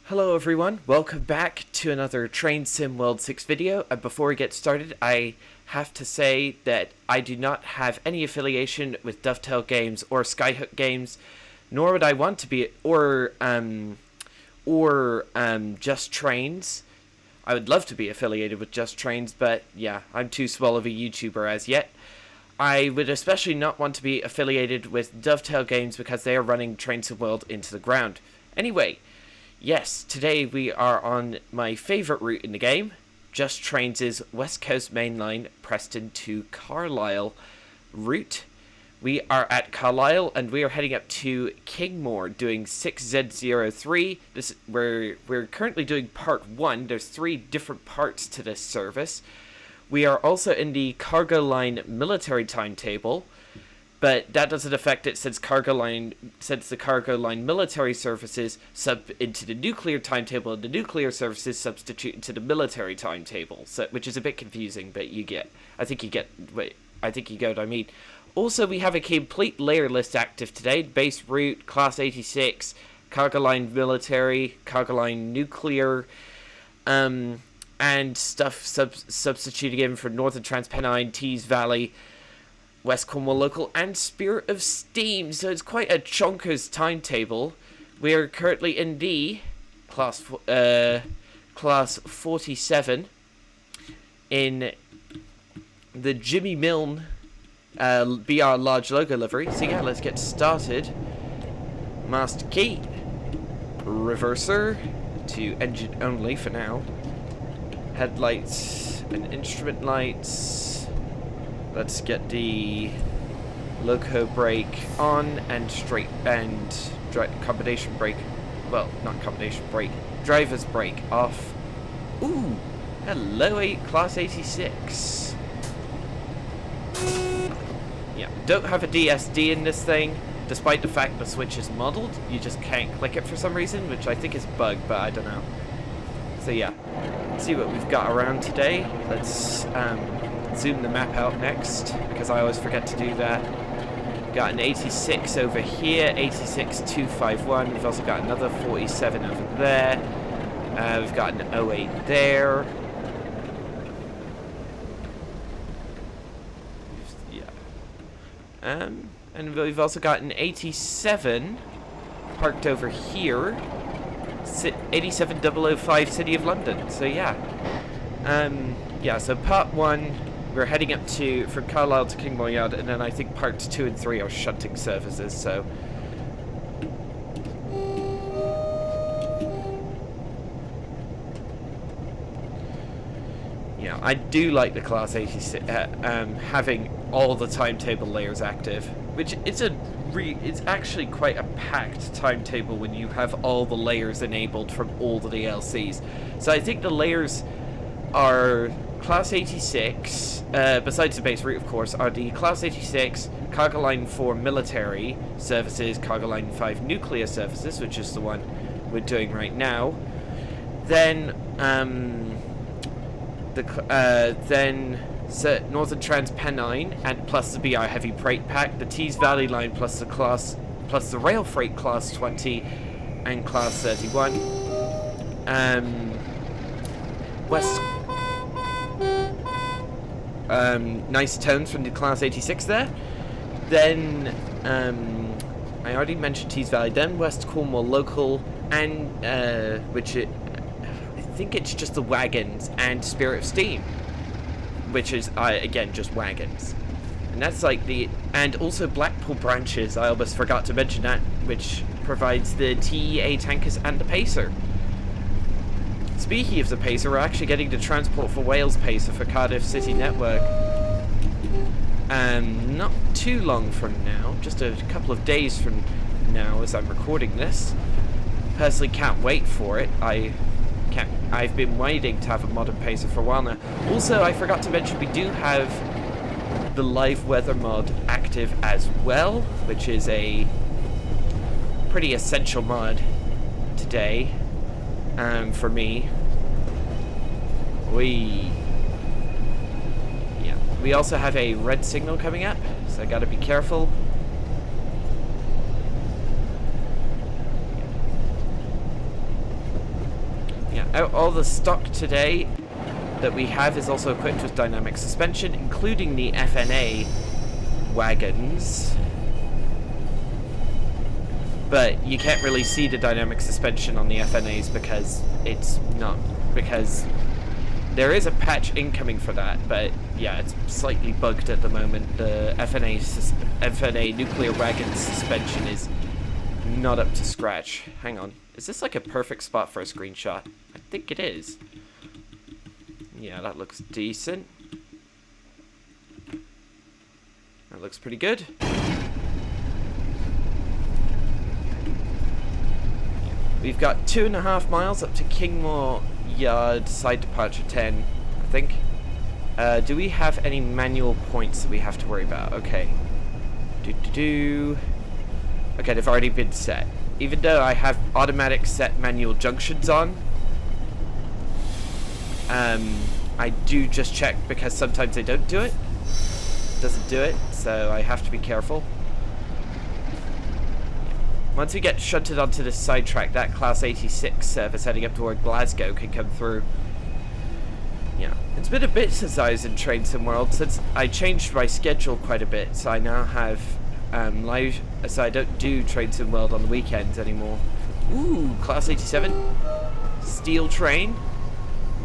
Hello everyone, welcome back to another Train Sim World 6 video. And before we get started, I have to say that I do not have any affiliation with Dovetail Games or Skyhook Games, nor would I want to be, or Just Trains. I would love to be affiliated with Just Trains, but yeah, I'm too small of a YouTuber as yet. I would especially not want to be affiliated with Dovetail Games because they are running Train Sim World into the ground. Anyway, yes, today we are on my favourite route in the game, Just Trains' West Coast Main Line, Preston to Carlisle route. We are at Carlisle and we are heading up to Kingmoor doing 6Z03. We're currently doing part 1. There's 3 different parts to this service. We are also in the Cargo Line military timetable, but that doesn't affect it since the Cargo Line military services sub into the nuclear timetable and the nuclear services substitute into the military timetable, which is a bit confusing, but I think you get what I mean. Also, we have a complete layer list active today: base route, class 86, Cargo Line military, Cargo Line nuclear, and stuff substituting in for Northern Transpennine, Tees Valley, West Cornwall Local, and Spirit of Steam. So it's quite a chonker's timetable. We are currently in the class 47 in the Jimmy Milne BR large logo livery. So yeah, let's get started. Master key, reverser to engine only for now. Headlights and instrument lights. Let's get the loco brake on and combination brake. Well, not combination brake. Driver's brake off. Ooh, hello, class 86. Yeah, don't have a DSD in this thing, despite the fact the switch is modeled. You just can't click it for some reason, which I think is bug, but I don't know. So yeah, let's see what we've got around today. Let's zoom the map out next, because I always forget to do that. We've got an 86 over here, 86251. We've also got another 47 over there. We've got an 08 there. Yeah. And we've also got an 87 parked over here. 87005 City of London. So yeah. Yeah, so part 1, we're heading up from Carlisle to Kingmoor Yard, and then I think parts 2 and 3 are shunting services, so. Yeah, I do like the class 86, having all the timetable layers active, which it's actually quite a packed timetable when you have all the layers enabled from all the DLCs. So I think the layers are class 86, besides the base route of course, are the class 86, Cargo Line 4 military services, Cargo Line 5 nuclear services, which is the one we're doing right now. Then Northern Transpennine and plus the BR heavy freight pack, the Tees Valley line plus the rail freight class 20 and class 31. West. Nice tones from the class 86 there. Then I already mentioned Tees Valley. Then West Cornwall Local, and I think it's just the wagons and Spirit of Steam, which is again just wagons. And that's like and also Blackpool branches. I almost forgot to mention that, which provides the TEA tankers and the Pacer. Speaking of the Pacer, we're actually getting the Transport for Wales Pacer for Cardiff City Network. Not too long from now, just a couple of days from now as I'm recording this. Personally can't wait for it. I've been waiting to have a modern Pacer for a while now. Also, I forgot to mention we do have the live weather mod active as well, which is a pretty essential mod today. For me. We also have a red signal coming up, so I gotta be careful. All the stock today that we have is also equipped with dynamic suspension, including the FNA wagons. But you can't really see the dynamic suspension on the FNAs because it's not, because there is a patch incoming for that, but yeah, it's slightly bugged at the moment. The FNA nuclear wagon suspension is not up to scratch. Hang on, is this like a perfect spot for a screenshot? I think it is. Yeah, that looks decent. That looks pretty good. We've got 2.5 miles up to Kingmoor Yard, side departure 10, I think. Do we have any manual points that we have to worry about? Okay. Okay, they've already been set. Even though I have automatic set manual junctions on, I do just check because sometimes they don't do it. It doesn't do it, so I have to be careful. Once we get shunted onto this sidetrack, that Class 86 service heading up toward Glasgow can come through. Yeah, it's been a bit since I was in Train Sim World, since I changed my schedule quite a bit, so I now have live, so I don't do Train Sim World on the weekends anymore. Ooh, Class 87, steel train,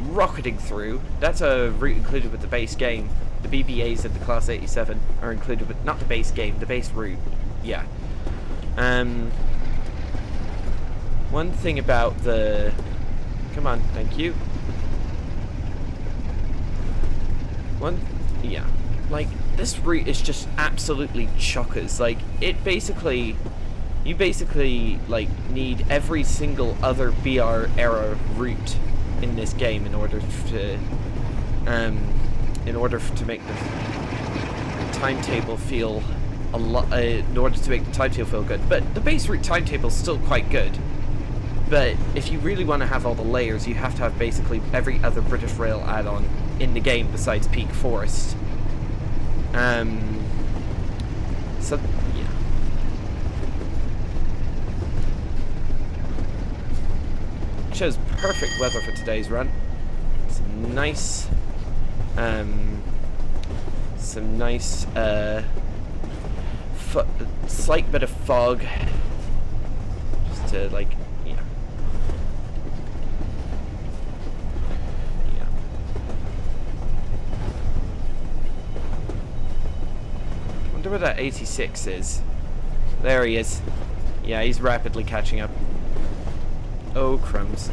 rocketing through. That's a route included with the base game. The BBAs in the Class 87 are included with, not the base game, the base route. Yeah. One thing about the... Come on, thank you. Yeah. Like, this route is just absolutely chockers. Like, it basically... You basically, like, need every single other BR era route in this game in order to... to make the timetable feel... in order to make the timetable feel good. But the base route timetable is still quite good. But if you really want to have all the layers, you have to have basically every other British Rail add-on in the game besides Peak Forest. So, yeah. Shows perfect weather for today's run. Some nice, slight bit of fog, just to like, yeah. Wonder where that 86 is. There he is. Yeah, he's rapidly catching up. Oh crumbs.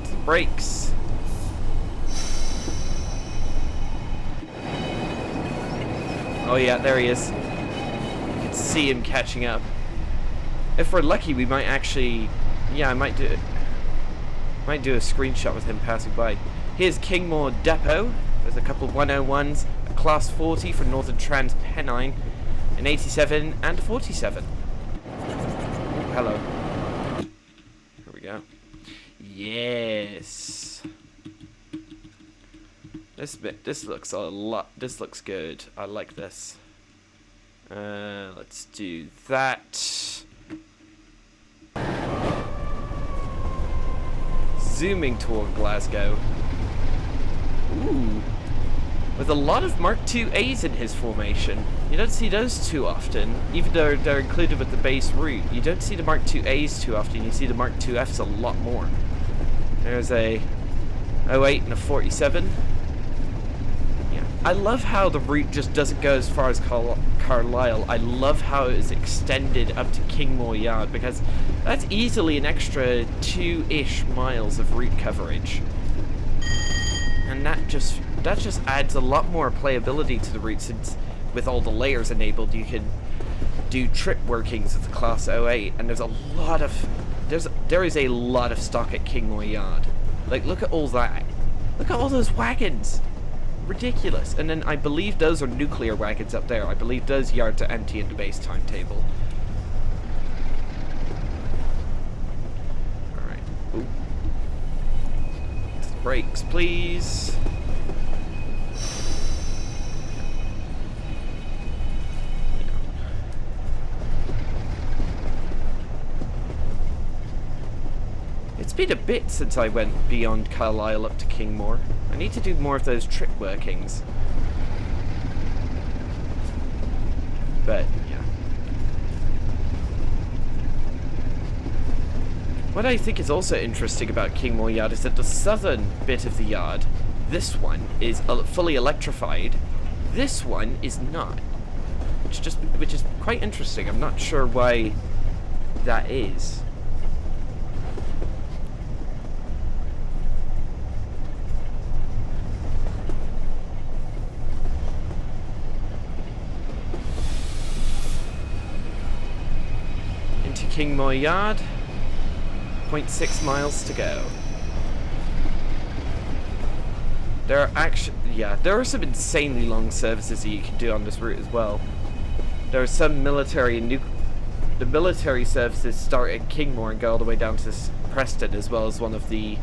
It's the brakes. Oh yeah, there he is. You can see him catching up. If we're lucky, we might actually... Yeah, I might do a screenshot with him passing by. Here's Kingmoor Depot. There's a couple of 101s, a Class 40 for Northern Trans Pennine, an 87 and a 47. Oh, hello. Here we go. Yes. This looks a lot. This looks good. I like this. Let's do that. Zooming toward Glasgow. Ooh, with a lot of Mark IIAs in his formation. You don't see those too often, even though they're included with the base route. You don't see the Mark IIAs too often. You see the Mark IIFs a lot more. There's a 08 and a 47. I love how the route just doesn't go as far as Carlisle. I love how it is extended up to Kingmoor Yard, because that's easily an extra 2-ish miles of route coverage. And that just adds a lot more playability to the route, since with all the layers enabled you can do trip workings with the Class 08, and there is a lot of stock at Kingmoor Yard. Like, look at all that. Look at all those wagons. Ridiculous. And then I believe those are nuclear wagons up there. I believe those yards are empty in the base timetable. Alright. Ooh. Brakes, please. been a bit since I went beyond Carlisle up to Kingmoor. I need to do more of those trick workings. But, yeah. What I think is also interesting about Kingmoor Yard is that the southern bit of the yard, this one, is fully electrified. This one is not. Which is quite interesting. I'm not sure why that is. Into Kingmoor Yard. 0.6 miles to go. There are some insanely long services that you can do on this route as well. There are some military and the military services start at Kingmoor and go all the way down to Preston, as well as one of the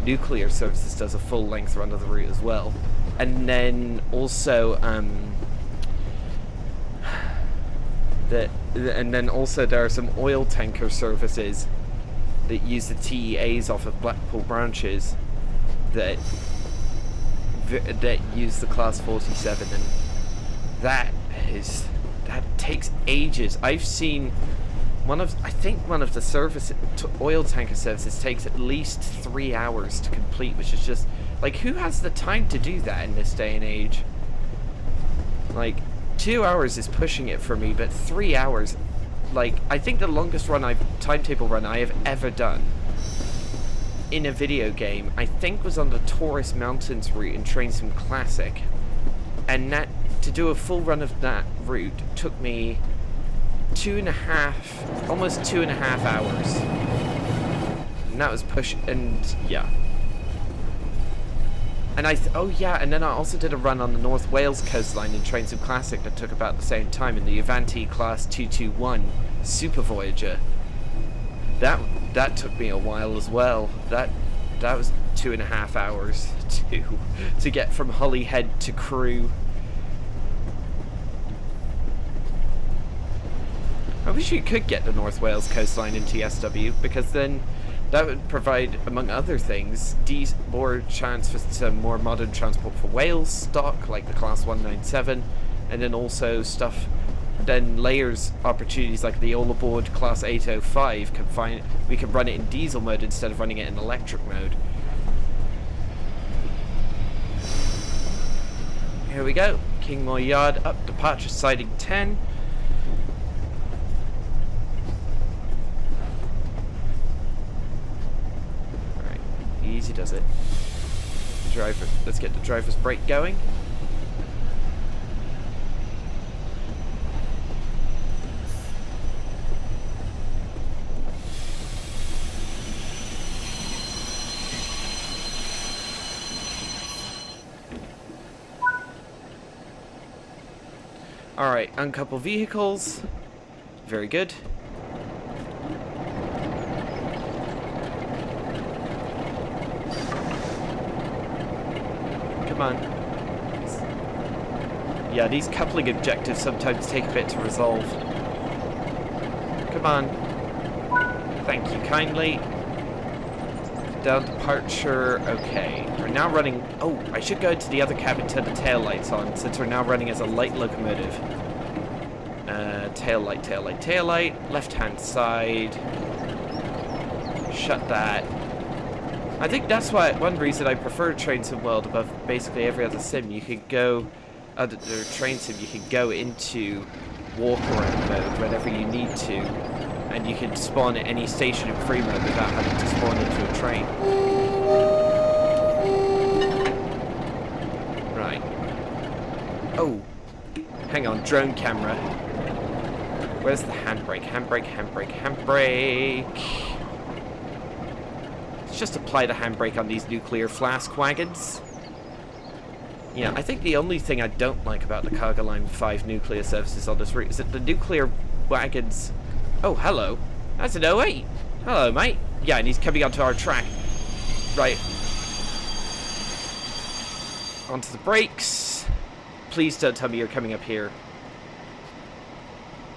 nuclear services does a full length run of the route as well. And then also there are some oil tanker services that use the TEAs off of Blackpool branches that use the Class 47, and that takes ages. I've seen I think one of the oil tanker services takes at least 3 hours to complete, which is just like, who has the time to do that in this day and age? Like, 2 hours is pushing it for me, but 3 hours, like, I think the longest timetable run I have ever done in a video game, I think, was on the Taurus Mountains route in Train Sim Classic, and that, to do a full run of that route, took me almost 2.5 hours, and that was yeah. And and then I also did a run on the North Wales coastline in Train Sim Classic that took about the same time in the Avanti Class 221 Super Voyager. That took me a while as well. That was 2.5 hours to get from Holyhead to Crewe. I wish you could get the North Wales coastline in TSW, because then that would provide, among other things, more chance for some more modern transport for Wales stock, like the Class 197, and then also layers opportunities like the all aboard Class 805 we could run it in diesel mode instead of running it in electric mode. Here we go, Kingmoor Yard up, departure siding 10. Alright, easy does it. Let's get the driver's brake going. Alright, uncouple vehicles. Very good. Come on. Yeah, these coupling objectives sometimes take a bit to resolve. Come on. Thank you kindly. Down departure, okay. We're now running... Oh, I should go into the other cabin to turn the tail lights on, since we're now running as a light locomotive. Tail light, left-hand side. Shut that. I think that's one reason I prefer Train Sim World above basically every other sim. You can go... Train Sim, you can go into walk-around mode whenever you need to, and you can spawn at any station in free mode without having to spawn into a train. Right. Oh. Hang on, drone camera. Where's the handbrake? Handbrake. Let's just apply the handbrake on these nuclear flask wagons. Yeah, I think the only thing I don't like about the Cargo Line 5 nuclear services on this route is that the nuclear wagons... Oh, hello. That's an 08. Hello, mate. Yeah, and he's coming onto our track. Right. Onto the brakes. Please don't tell me you're coming up here.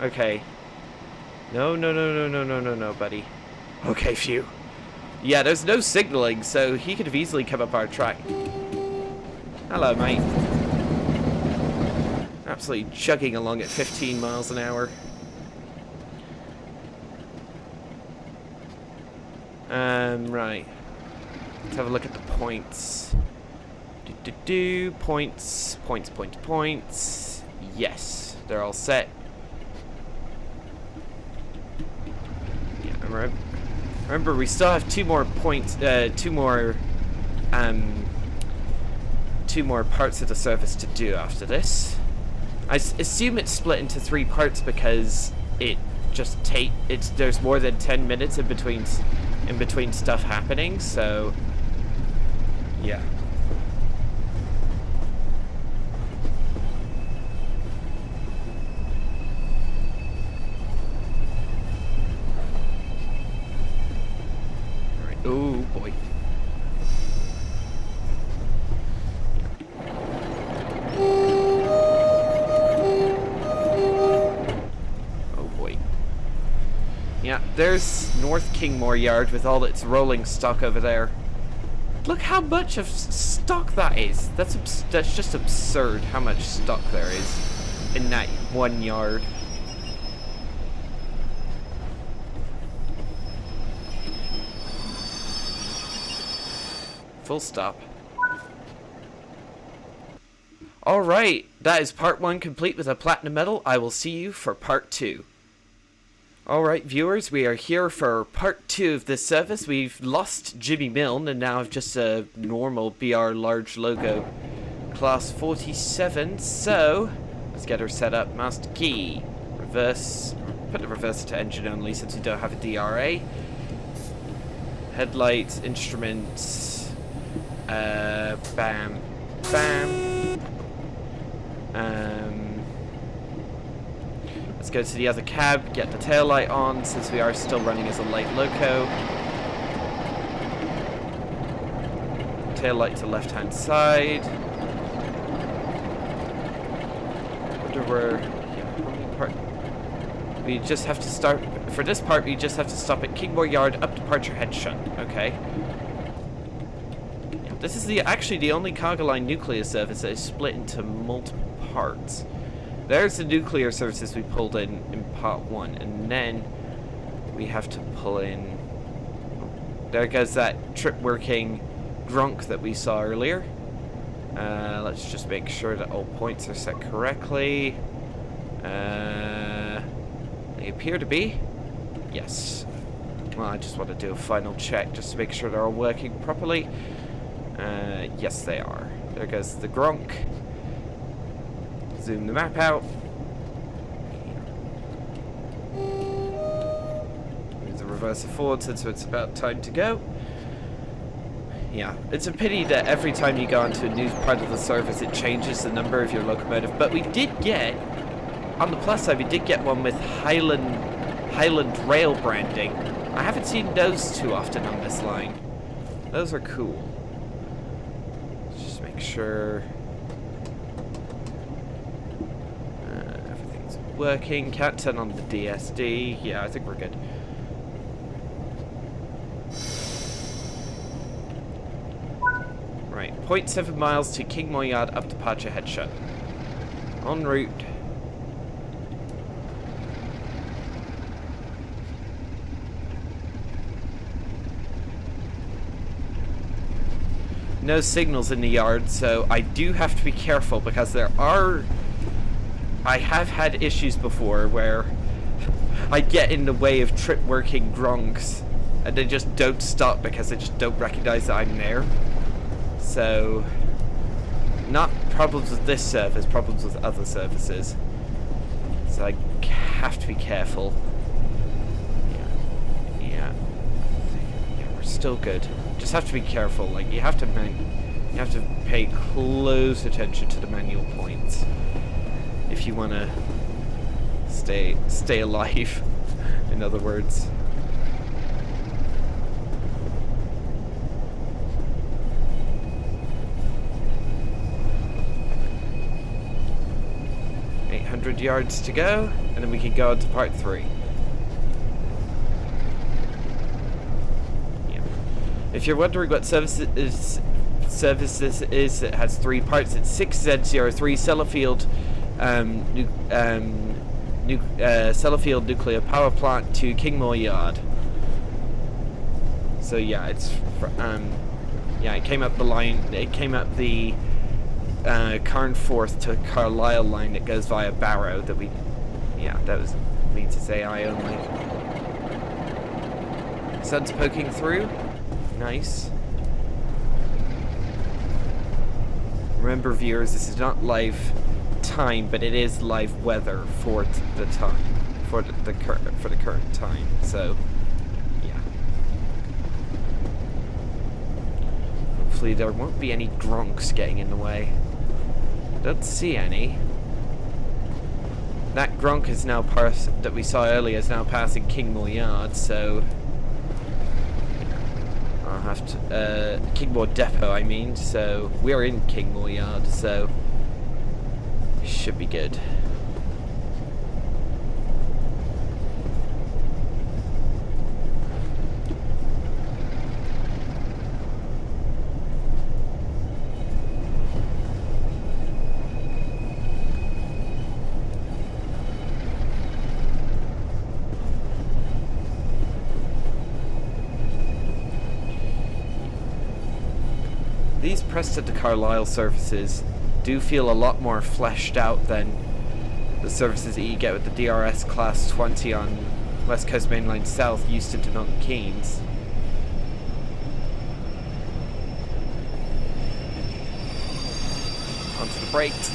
Okay. No, buddy. Okay, phew. Yeah, there's no signaling, so he could have easily come up our track. Hello, mate. Absolutely chugging along at 15 miles an hour. Right. Let's have a look at the points. Points. Yes, they're all set. Yeah, remember, we still have two more points, two more parts of the service to do after this. I assume it's split into 3 parts because it just there's more than 10 minutes in between stuff happening, so yeah. All right. Oh boy. Yeah, there's North Kingmoor Yard with all its rolling stock over there. Look how much of stock that is. That's just absurd how much stock there is in that one yard. Full stop. Alright, that is part 1 complete with a platinum medal. I will see you for part 2. Alright viewers, we are here for part 2 of this service. We've lost Jimmy Milne and now have just a normal BR large logo class 47. So, let's get her set up. Master key. Reverse. Put the reverser to engine only since we don't have a DRA. Headlights, instruments. Bam. Bam. Let's go to the other cab, get the tail light on, since we are still running as a light loco. Tail light to left-hand side. Wonder where... Yeah, how many part... We just have to start... For this part, we just have to stop at Kingmoor Yard, up departure head shunt. Okay. Yeah, this is actually the only cargo line nuclear service that is split into multiple parts. There's the nuclear services we pulled in part 1, and then we have to pull in... There goes that trip working Gronk that we saw earlier. Let's just make sure that all points are set correctly. They appear to be. Yes. Well, I just want to do a final check just to make sure they're all working properly. Yes, they are. There goes the Gronk. Zoom the map out. Move the reverser forward since it's about time to go. Yeah, it's a pity that every time you go onto a new part of the service it changes the number of your locomotive, but we did get, on the plus side, we did get one with Highland Rail branding. I haven't seen those too often on this line. Those are cool. Let's just make sure... working. Can't turn on the DSD. Yeah, I think we're good. Right, 0.7 miles to Kingmoor Yard, up departure head shut. En route. No signals in the yard, so I do have to be careful because there are... I have had issues before where I get in the way of trip working Gronks and they just don't stop because they just don't recognize that I'm there. So, not problems with this service, problems with other services. So I have to be careful. Yeah, we're still good. Just have to be careful. Like you have to pay close attention to the manual points if you want to stay alive, in other words. Yards to go, and then we can go on to part 3. Yeah. If you're wondering what services is, it has 3 parts. It's 6Z03 Sellafield, Sellafield nuclear power plant to Kingmoor Yard. So yeah, it's yeah, it came up the line. It came up the Carnforth to Carlisle line that goes via Barrow. That we, yeah, that was means it's AI only. Sun's poking through. Nice. Remember, viewers, this is not live time, but it is live weather for the time, for the current time. So, yeah. Hopefully, there won't be any gronks getting in the way. Don't see any. That gronk is now that we saw earlier is now passing Kingmoor Yard, so I'll have to Kingmoor Depot, I mean. So we're in Kingmoor Yard, so should be good. These Preston to Carlisle services do feel a lot more fleshed out than the services that you get with the DRS Class 20 on West Coast Main Line South, Euston to Milton Keynes. Onto the brakes.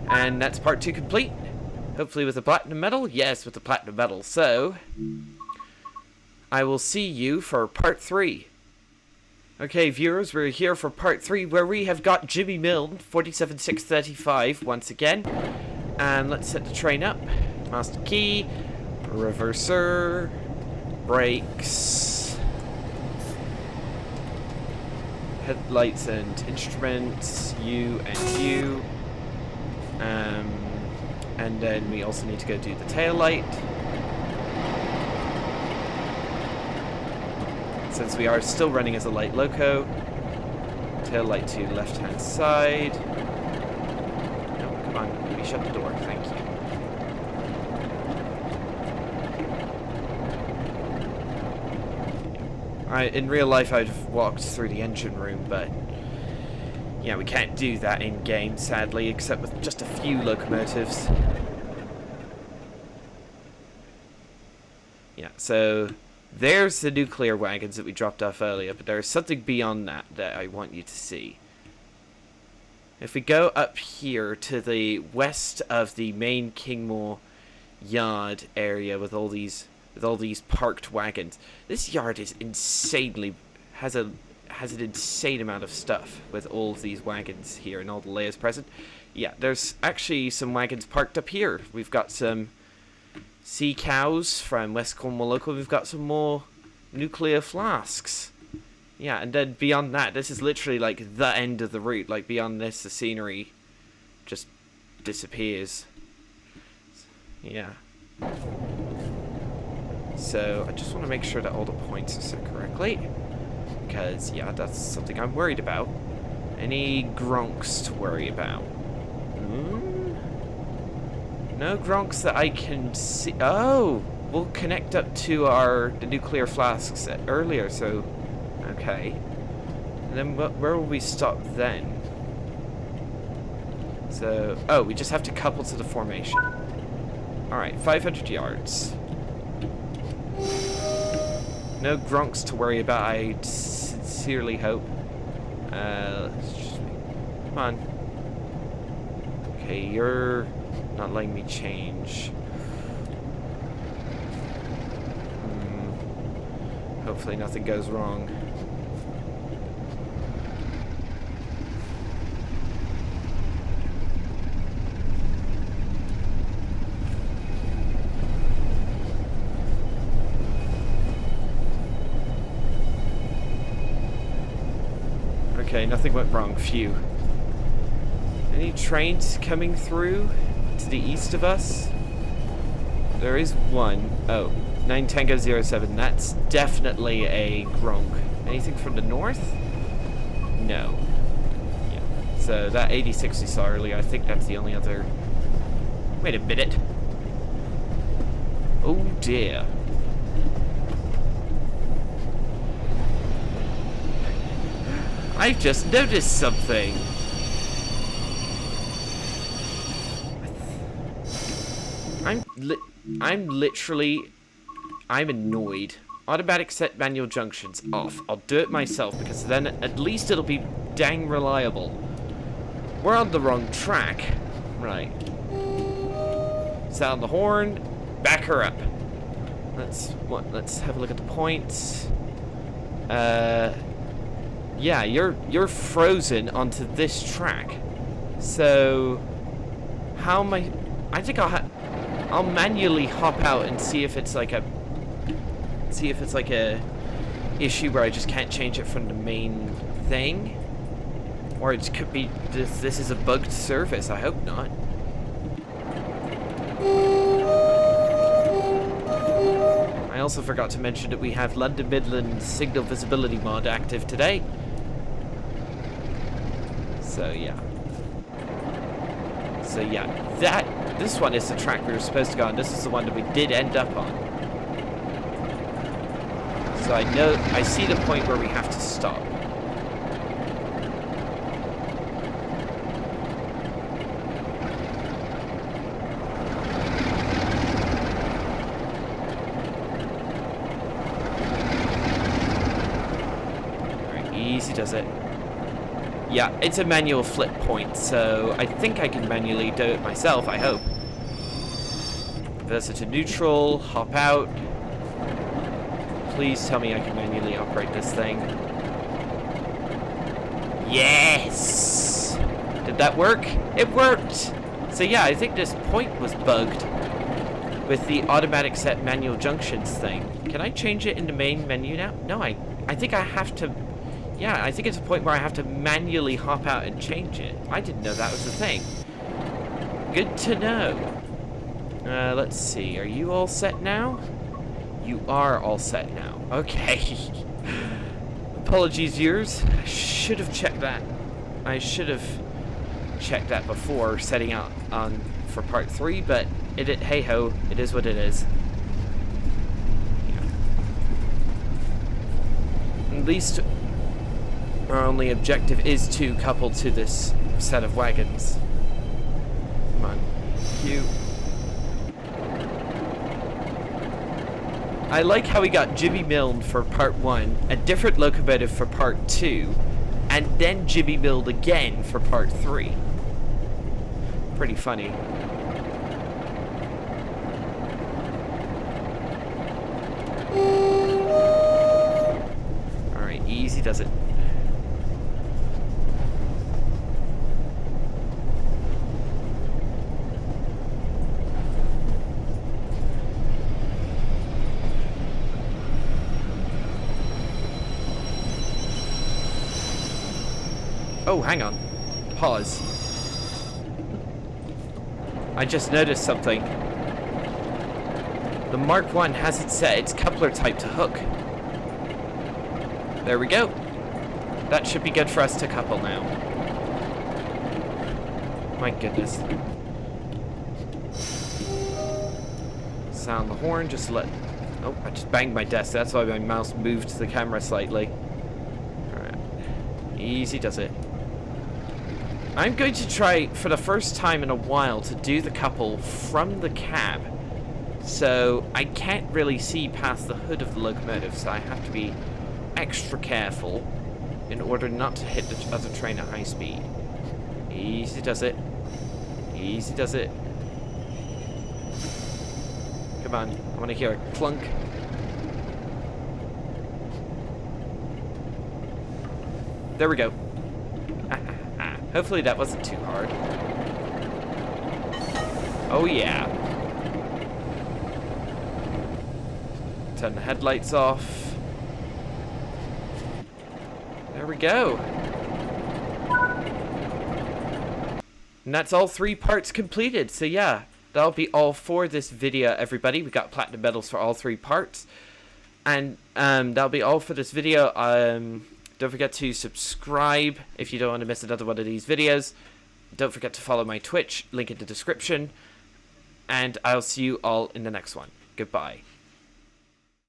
And that's part 2 complete. Hopefully with a platinum medal. Yes, with the platinum medal. So, I will see you for part 3. Okay, viewers, we're here for part 3, where we have got Jimmy Milne, 47635, once again. And let's set the train up. Master key, reverser, brakes, headlights and instruments, U and U. And then we also need to go do the tail light. Since we are still running as a light loco. Tail light to left-hand side. No, come on, let me shut the door, thank you. In real life I'd have walked through the engine room, but yeah, we can't do that in game, sadly, except with just a few locomotives. Yeah, so there's the nuclear wagons that we dropped off earlier, but there's something beyond that that I want you to see. If we go up here to the west of the main Kingmoor Yard area with all these parked wagons, this yard is insanely has an insane amount of stuff with all of these wagons here and all the layers present. Yeah, there's actually some wagons parked up here. We've got some sea cows from West Cornwall Local. We've got some more nuclear flasks. Yeah, and then beyond that, this is literally like the end of the route. Like beyond this, the scenery just disappears. Yeah. So I just want to make sure that all the points are set correctly, because yeah, that's something I'm worried about. Any gronks to worry about? No gronks that I can see. Oh, we'll connect up to the nuclear flasks earlier. So, okay. And then where will we stop then? So, oh, we just have to couple to the formation. All right, 500 yards. No gronks to worry about. I sincerely hope. Come on. Okay, you're not letting me change. Hopefully nothing goes wrong. Okay, nothing went wrong. Phew. Any trains coming through to the east of us? There is one. Oh, 9 Tango 07. That's definitely a Gronk. Anything from the north? No. Yeah. So that 86 we saw earlier, I think that's the only other... Wait a minute. Oh dear. I've just noticed something. I'm annoyed. Automatic set manual junctions off. I'll do it myself because then at least it'll be dang reliable. We're on the wrong track. Right. Sound the horn. Back her up. Let's have a look at the points. Yeah, you're frozen onto this track. So how am I think I'll manually hop out and see if it's like a issue where I just can't change it from the main thing, or it could be this is a bugged service. I hope not. I also forgot to mention that we have London Midland signal visibility mod active today. So yeah. This one is the track we were supposed to go on. This is the one that we did end up on. So I see the point where we have to stop. Alright, easy does it. Yeah, it's a manual flip point, so I think I can manually do it myself, I hope. Reverse it to neutral, hop out. Please tell me I can manually operate this thing. Yes! Did that work? It worked! So yeah, I think this point was bugged with the automatic set manual junctions thing. Can I change it in the main menu now? No, I think I have to... Yeah, I think it's a point where I have to manually hop out and change it. I didn't know that was a thing. Good to know. Let's see. Are you all set now? You are all set now. Okay. Apologies, viewers. I should have checked that. I should have checked that before setting out on for part 3, but hey ho, it is what it is. Yeah. At least our only objective is to couple to this set of wagons. Come on. You. I like how we got Jimmy Milled for part 1, a different locomotive for part 2, and then Jimmy Milled again for part 3. Pretty funny. Alright, easy does it. Oh, hang on. Pause. I just noticed something. The Mark 1 hasn't set its coupler type to hook. There we go. That should be good for us to couple now. My goodness. Sound the horn, just let... Oh, I just banged my desk. That's why my mouse moved the camera slightly. Alright. Easy does it. I'm going to try, for the first time in a while, to do the couple from the cab. So I can't really see past the hood of the locomotive, so I have to be extra careful in order not to hit the other train at high speed. Easy does it. Easy does it. Come on, I want to hear a clunk. There we go. Hopefully that wasn't too hard. Oh yeah. Turn the headlights off. There we go. And that's all 3 parts completed. So yeah, that'll be all for this video, everybody. We got platinum medals for all 3 parts. And that'll be all for this video. Don't forget to subscribe if you don't want to miss another one of these videos. Don't forget to follow my Twitch, link in the description. And I'll see you all in the next one. Goodbye.